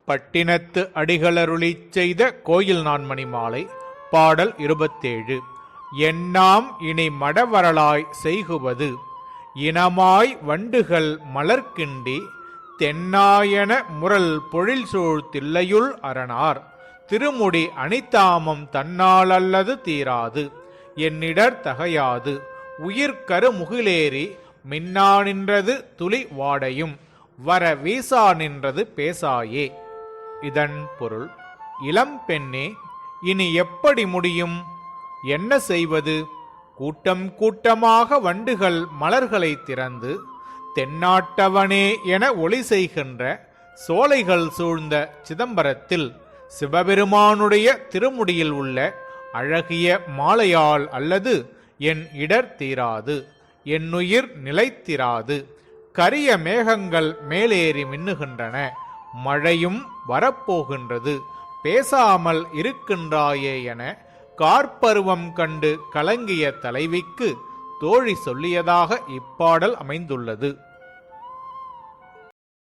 பட்டினத்து அடிகளருளிச் செய்த கோயில் நான்மணி மாலை. பாடல் 27. எண்ணாம் இனி மடவரலாய் செய்குவது இனமாய் வண்டுகள் மலர்க்கிண்டி தென்னாயன முரல் பொழில்சூழ் தில்லையுள் அரணார் திருமுடி அணித்தாமம் தன்னால் அல்லது தீராது என்னிடர் தகையாது உயிர்கரு முகிலேறி மின்னா நின்றது துளி வாடையும் வர வீசா நின்றது பேசாயே. இதன் பொருள், இளம் பெண்ணே, இனி எப்படி முடியும்? என்ன செய்வது? கூட்டம் கூட்டமாக வண்டுகள் மலர்களை திறந்து தென்னாட்டவனே என ஒளி செய்கின்ற சோலைகள் சூழ்ந்த சிதம்பரத்தில் சிவபெருமானுடைய திருமுடியில் உள்ள அழகிய மாலையால் அல்லது என் இடர் தீராது, என்னுயிர் நிலைத்திராது. கரிய மேகங்கள் மேலேறி மின்னுகின்றன, மழையும் வரப்போகின்றது, பேசாமல் இருக்கின்றாயே என கார்ப்பருவம் கண்டு கலங்கிய தலைவிக்கு தோழி சொல்லியதாக இப்பாடல் அமைந்துள்ளது.